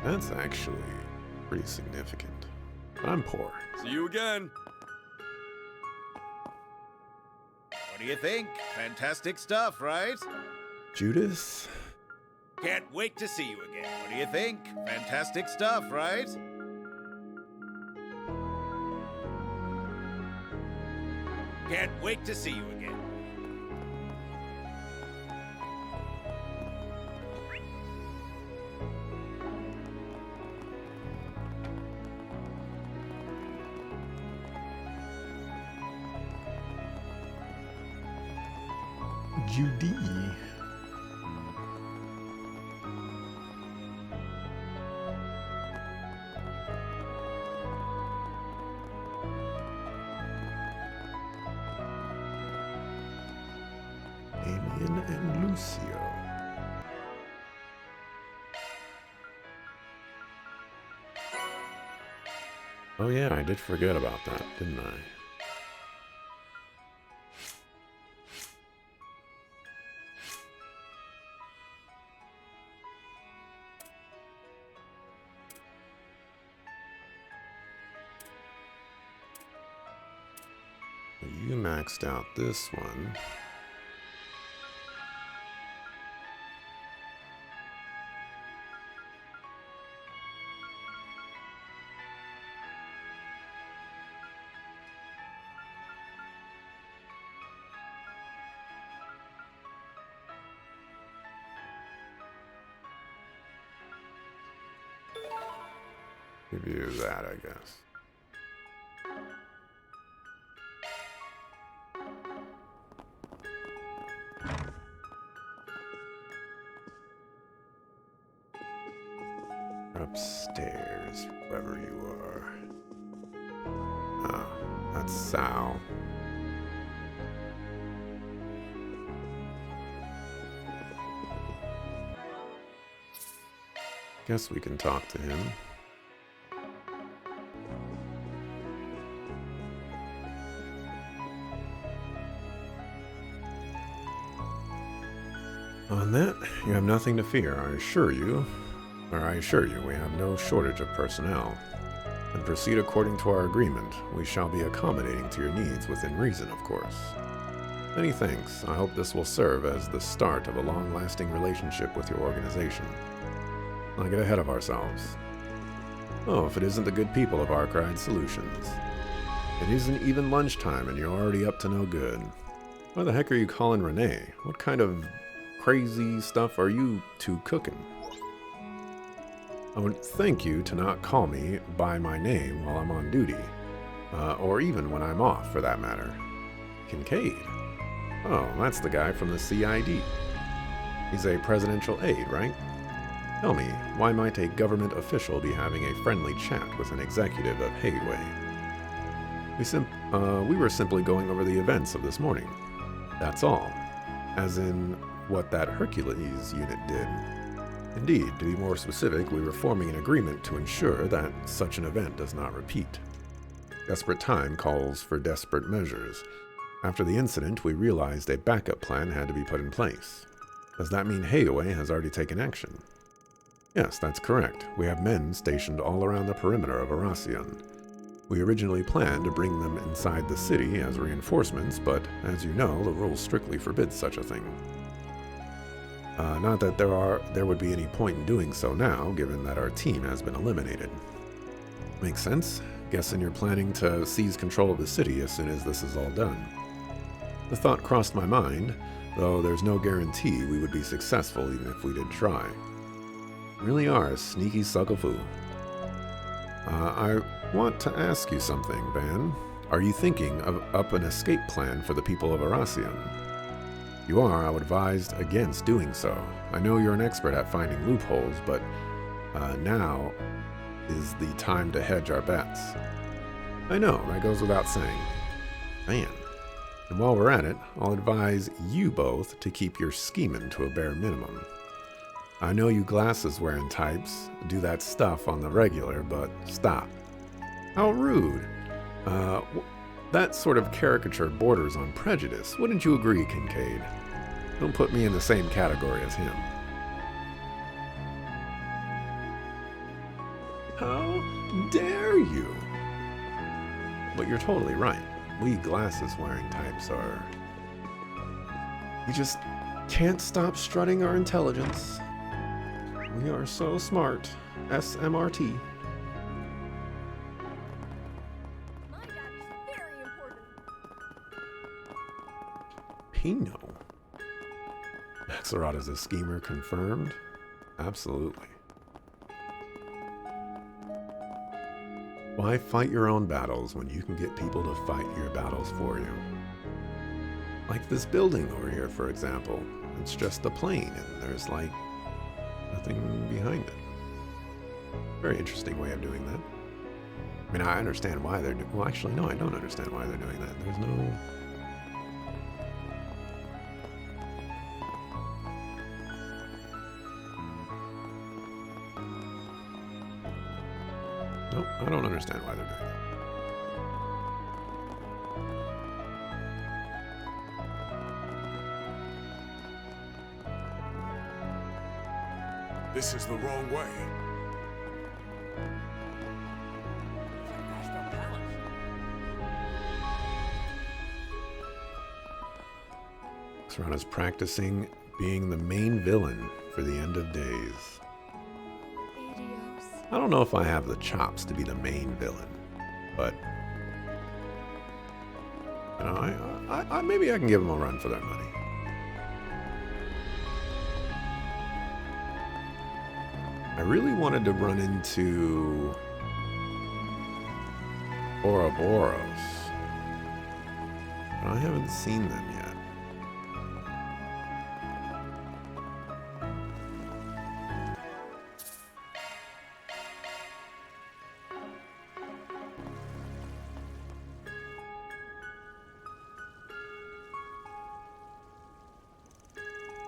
that's actually pretty significant. But I'm poor. See you again. What do you think? Fantastic stuff, right? Judas? Can't wait to see you again. What do you think? Fantastic stuff, right? Can't wait to see you again. Judy. Damien and Lucio. Oh yeah, I did forget about that, didn't I? You maxed out this one. Give you that, I guess. Upstairs, whoever you are. Ah, that's Sal. Guess we can talk to him. On that, you have nothing to fear, I assure you. I assure you, we have no shortage of personnel. And proceed according to our agreement. We shall be accommodating to your needs within reason, of course. Many thanks. I hope this will serve as the start of a long-lasting relationship with your organization. I'll get ahead of ourselves. Oh, if it isn't the good people of Arkride Solutions. It isn't even lunchtime and you're already up to no good. Why the heck are you calling Renee? What kind of crazy stuff are you two cooking? I would thank you to not call me by my name while I'm on duty, or even when I'm off, for that matter. Kincaid? Oh, that's the guy from the CID. He's a presidential aide, right? Tell me, why might a government official be having a friendly chat with an executive of Hayway? We were simply going over the events of this morning. That's all. As in, what that Hercules unit did. Indeed, to be more specific, we were forming an agreement to ensure that such an event does not repeat. Desperate time calls for desperate measures. After the incident, we realized a backup plan had to be put in place. Does that mean Hayaway has already taken action? Yes, that's correct. We have men stationed all around the perimeter of Aracion. We originally planned to bring them inside the city as reinforcements, but as you know, the rules strictly forbid such a thing. Not that there would be any point in doing so now, given that our team has been eliminated. Makes sense. Guessing you're planning to seize control of the city as soon as this is all done. The thought crossed my mind, though there's no guarantee we would be successful even if we did try. You really are a sneaky suckafoo. I want to ask you something, Van. Are you thinking of up an escape plan for the people of Aracion? If you are, I would advise against doing so. I know you're an expert at finding loopholes, but now is the time to hedge our bets. I know, that goes without saying. Man. And while we're at it, I'll advise you both to keep your scheming to a bare minimum. I know you glasses-wearing types do that stuff on the regular, but stop. How rude. That sort of caricature borders on prejudice. Wouldn't you agree, Kincaid? Don't put me in the same category as him. How dare you? But you're totally right. We glasses-wearing types are... We just can't stop strutting our intelligence. We are so smart. SMRT. Pino. Axelrod is a schemer confirmed? Absolutely. Why fight your own battles when you can get people to fight your battles for you? Like this building over here, for example. It's just a plane, and there's, like, nothing behind it. Very interesting way of doing that. I mean, I understand why they're doing... Well, actually, no, I don't understand why they're doing that. There's no... Nope, I don't understand why they're doing that. This is the wrong way. Serrano's practicing being the main villain for the end of days. I don't know if I have the chops to be the main villain, but you know, I maybe I can give them a run for their money. I really wanted to run into Ouroboros, but I haven't seen them yet.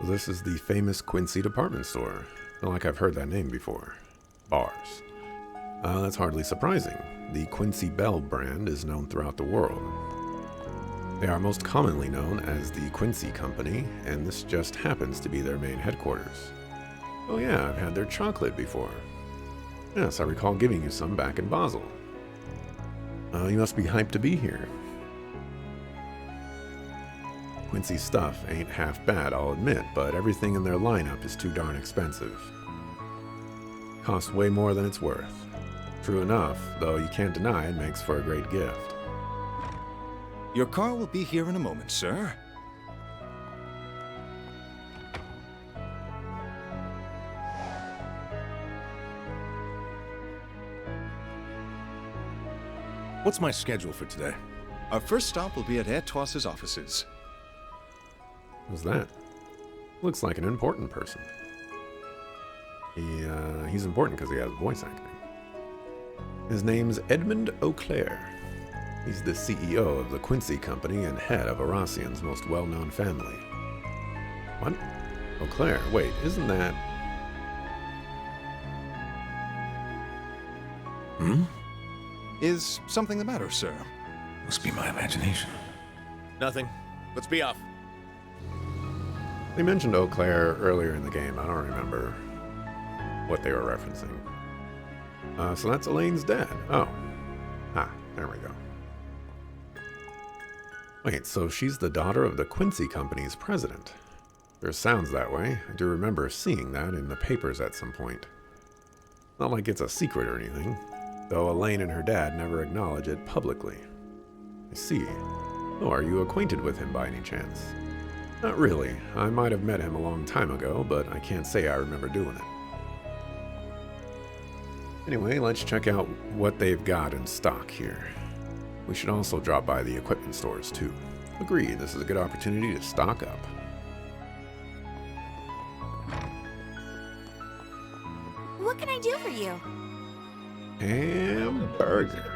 This is the famous Quincy department store. I feel like I've heard that name before. Bars. That's hardly surprising. The Quincy Bell brand is known throughout the world. They are most commonly known as the Quincy Company, and this just happens to be their main headquarters. Oh yeah, I've had their chocolate before. Yes, I recall giving you some back in Basel. You must be hyped to be here. Quincy stuff ain't half bad, I'll admit, but everything in their lineup is too darn expensive. Costs way more than it's worth. True enough, though you can't deny it makes for a great gift. Your car will be here in a moment, sir. What's my schedule for today? Our first stop will be at Etoise's offices. Who's that? Looks like an important person. He's important because he has voice acting. His name's Edmund Auclair. He's the CEO of the Quincy Company and head of Aracion's most well-known family. What? Auclair? Wait, isn't that... Is something the matter, sir? Must be my imagination. Nothing. Let's be off. They mentioned Eau Claire earlier in the game. I don't remember what they were referencing. So that's Elaine's dad. Oh. Ah, there we go. Wait, so she's the daughter of the Quincy Company's president. There sounds that way. I do remember seeing that in the papers at some point. Not like it's a secret or anything, though Elaine and her dad never acknowledge it publicly. I see. Oh, are you acquainted with him by any chance? Not really. I might have met him a long time ago, but I can't say I remember doing it. Anyway, let's check out what they've got in stock here. We should also drop by the equipment stores, too. Agreed, this is a good opportunity to stock up. What can I do for you? Hamburger.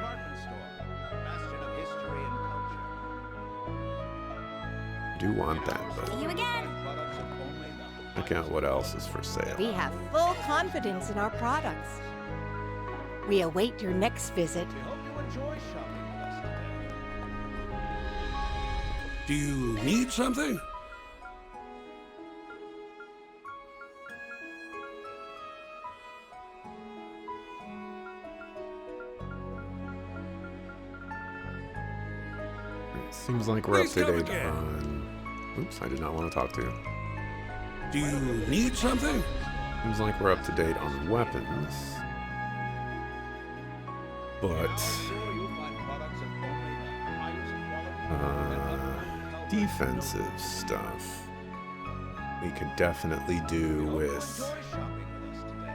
Do want that, but See you again. check out what else is for sale. We have full confidence in our products. We await your next visit. Do you need something? Seems like we're up to date on... Oops, I did not want to talk to you. Do you need something? Seems like we're up to date on weapons. But... defensive stuff. We could definitely do with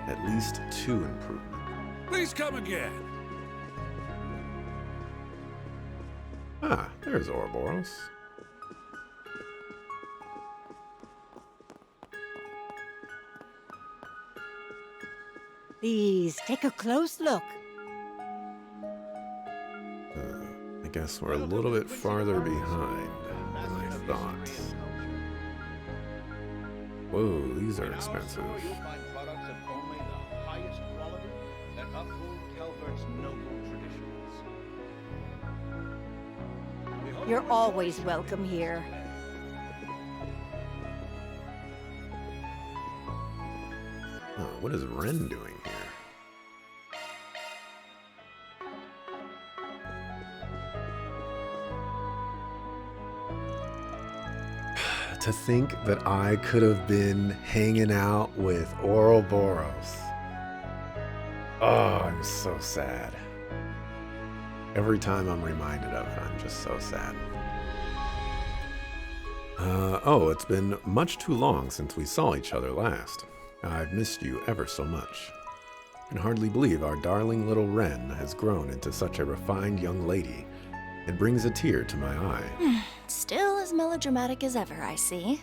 at least 2 improvements. Please come again. Ah, there's Ouroboros. Please take a close look. I guess we're a little bit farther behind than I thought. Whoa, these are expensive. You're always welcome here. Oh, what is Ren doing here? To think that I could have been hanging out with Ouroboros. Oh, I'm so sad. Every time I'm reminded of it, I'm just so sad. Oh, it's been much too long since we saw each other last. I've missed you ever so much. I can hardly believe our darling little Ren has grown into such a refined young lady. It brings a tear to my eye. Still as melodramatic as ever, I see.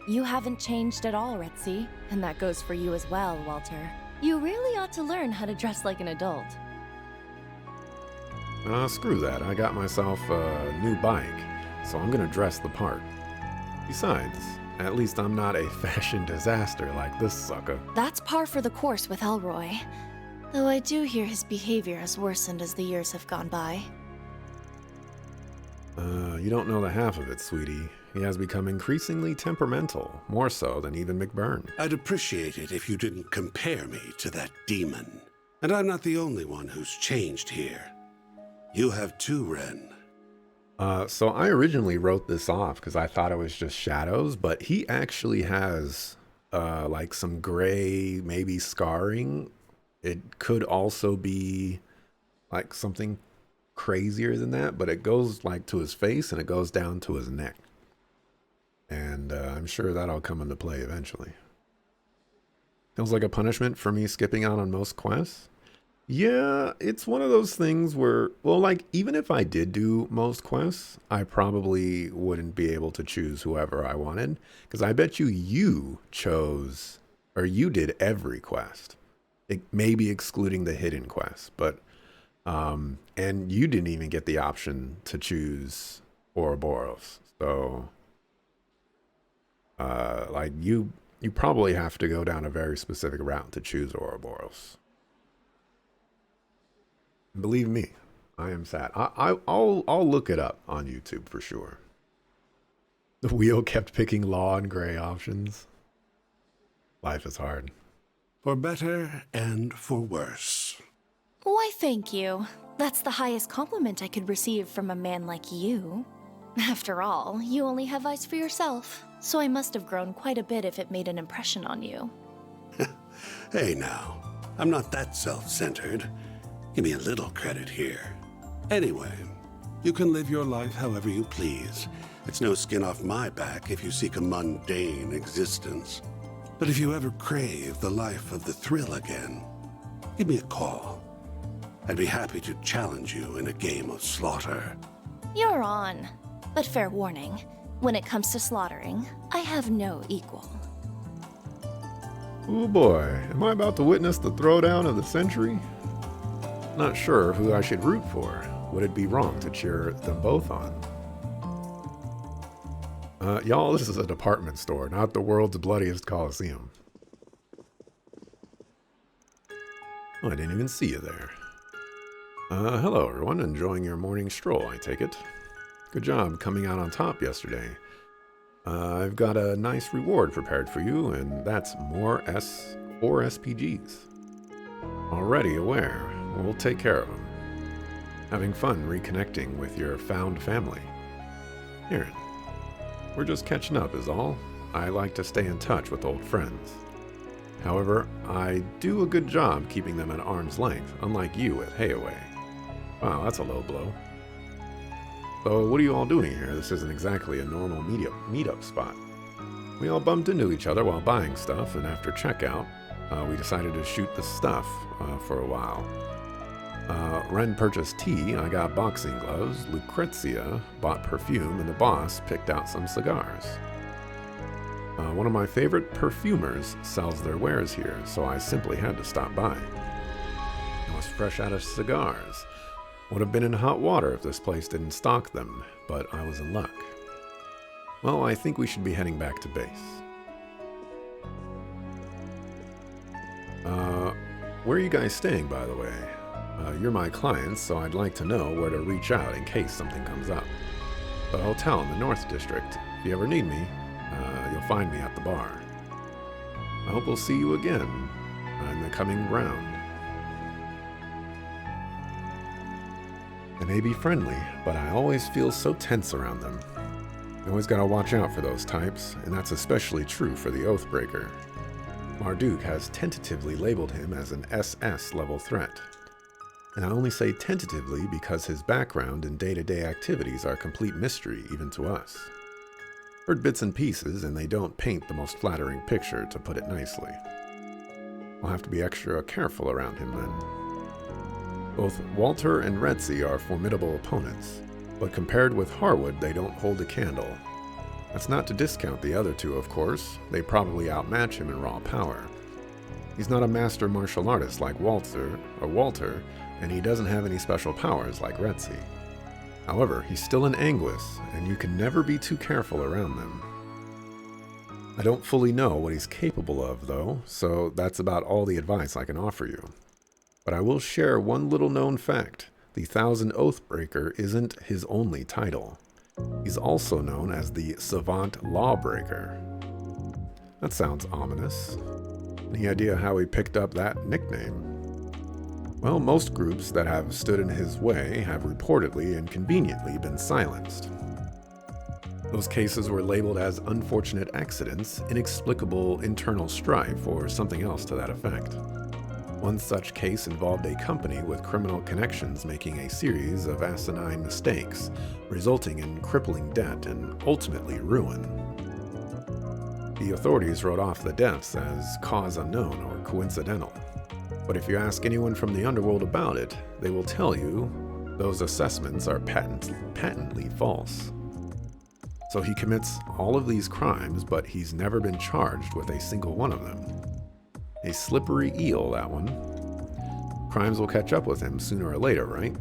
You haven't changed at all, Retzi. And that goes for you as well, Walter. You really ought to learn how to dress like an adult. Screw that. I got myself a new bike, so I'm gonna dress the part. Besides, at least I'm not a fashion disaster like this sucker. That's par for the course with Elroy. Though I do hear his behavior has worsened as the years have gone by. You don't know the half of it, sweetie. He has become increasingly temperamental, more so than even McBurn. I'd appreciate it if you didn't compare me to that demon. And I'm not the only one who's changed here. You have too, Ren. So I originally wrote this off because I thought it was just shadows, but he actually has like some gray, maybe scarring. It could also be like something crazier than that, but it goes like to his face and it goes down to his neck. And I'm sure that'll come into play eventually. Feels like a punishment for me skipping out on most quests. Yeah, it's one of those things where, well, like, even if I did do most quests, I probably wouldn't be able to choose whoever I wanted. Because I bet you chose, or you did every quest. Maybe excluding the hidden quests, but, and you didn't even get the option to choose Ouroboros. So, like, you probably have to go down a very specific route to choose Ouroboros. Believe me, I am sad. I'll look it up on YouTube for sure. The wheel kept picking law and gray options. Life is hard. For better and for worse. Why, thank you. That's the highest compliment I could receive from a man like you. After all, you only have eyes for yourself, so I must have grown quite a bit if it made an impression on you. Hey now, I'm not that self-centered. Give me a little credit here. Anyway, you can live your life however you please. It's no skin off my back if you seek a mundane existence. But if you ever crave the life of the thrill again, give me a call. I'd be happy to challenge you in a game of slaughter. You're on. But fair warning, when it comes to slaughtering, I have no equal. Oh boy, am I about to witness the throwdown of the century? Not sure who I should root for. Would it be wrong to cheer them both on? Y'all, this is a department store, not the world's bloodiest coliseum. Oh, I didn't even see you there. Hello everyone, enjoying your morning stroll, I take it. Good job coming out on top yesterday. I've got a nice reward prepared for you, and that's more four SPGs. Already aware, we'll take care of them. Having fun reconnecting with your found family. Here, we're just catching up is all. I like to stay in touch with old friends. However, I do a good job keeping them at arm's length, unlike you with Hayaway. Wow, that's a low blow. So what are you all doing here? This isn't exactly a normal meetup spot. We all bumped into each other while buying stuff, and after checkout, we decided to shoot the stuff for a while. Ren purchased tea, I got boxing gloves, Lucrezia bought perfume, and the boss picked out some cigars. One of my favorite perfumers sells their wares here, so I simply had to stop by. I was fresh out of cigars. Would have been in hot water if this place didn't stock them, but I was in luck. Well, I think we should be heading back to base. Where are you guys staying, by the way? You're my clients, so I'd like to know where to reach out in case something comes up. The hotel in the North District. If you ever need me, you'll find me at the bar. I hope we'll see you again in the coming round. They may be friendly, but I always feel so tense around them. You always gotta watch out for those types, and that's especially true for the Oathbreaker. Marduk has tentatively labeled him as an SS level threat. And I only say tentatively because his background and day-to-day activities are a complete mystery even to us. Heard bits and pieces, and they don't paint the most flattering picture, to put it nicely. I'll have to be extra careful around him then. Both Walter and Retzi are formidable opponents, but compared with Harwood, they don't hold a candle. That's not to discount the other two, of course. They probably outmatch him in raw power. He's not a master martial artist like Walter, and he doesn't have any special powers like Retzi. However, he's still an Anguis, and you can never be too careful around them. I don't fully know what he's capable of, though, so that's about all the advice I can offer you. But I will share one little known fact. The Thousand Oathbreaker isn't his only title. He's also known as the Savant Lawbreaker. That sounds ominous. Any idea how he picked up that nickname? Well, most groups that have stood in his way have reportedly and conveniently been silenced. Those cases were labeled as unfortunate accidents, inexplicable internal strife, or something else to that effect. One such case involved a company with criminal connections making a series of asinine mistakes, resulting in crippling debt and ultimately ruin. The authorities wrote off the deaths as cause unknown or coincidental. But if you ask anyone from the underworld about it, they will tell you those assessments are patently false. So he commits all of these crimes, but he's never been charged with a single one of them. A slippery eel, that one. Crimes will catch up with him sooner or later, right?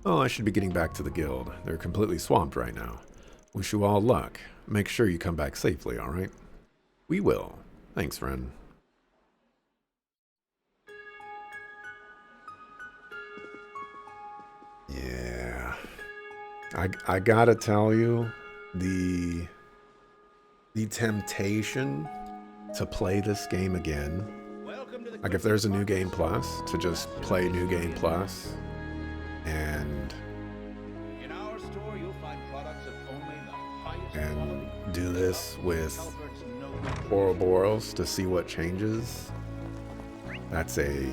Oh, I should be getting back to the guild. They're completely swamped right now. Wish you all luck. Make sure you come back safely, alright? We will. Thanks, friend. I gotta tell you, the temptation to play this game again, like if there's a New Game Plus, to just play New Game Plus and do this with Ouroboros to see what changes. That's a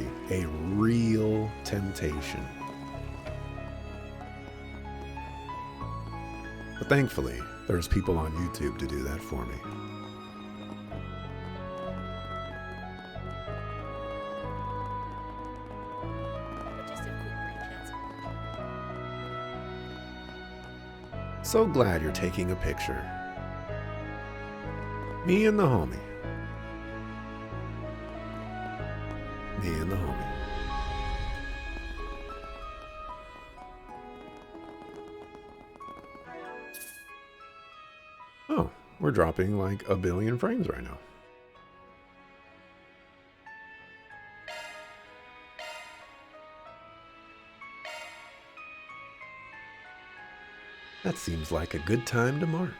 real temptation. But thankfully, there's people on YouTube to do that for me. So glad you're taking a picture. Me and the homie. Me and the homie. Oh, we're dropping like 1 billion frames right now. That seems like a good time to mark.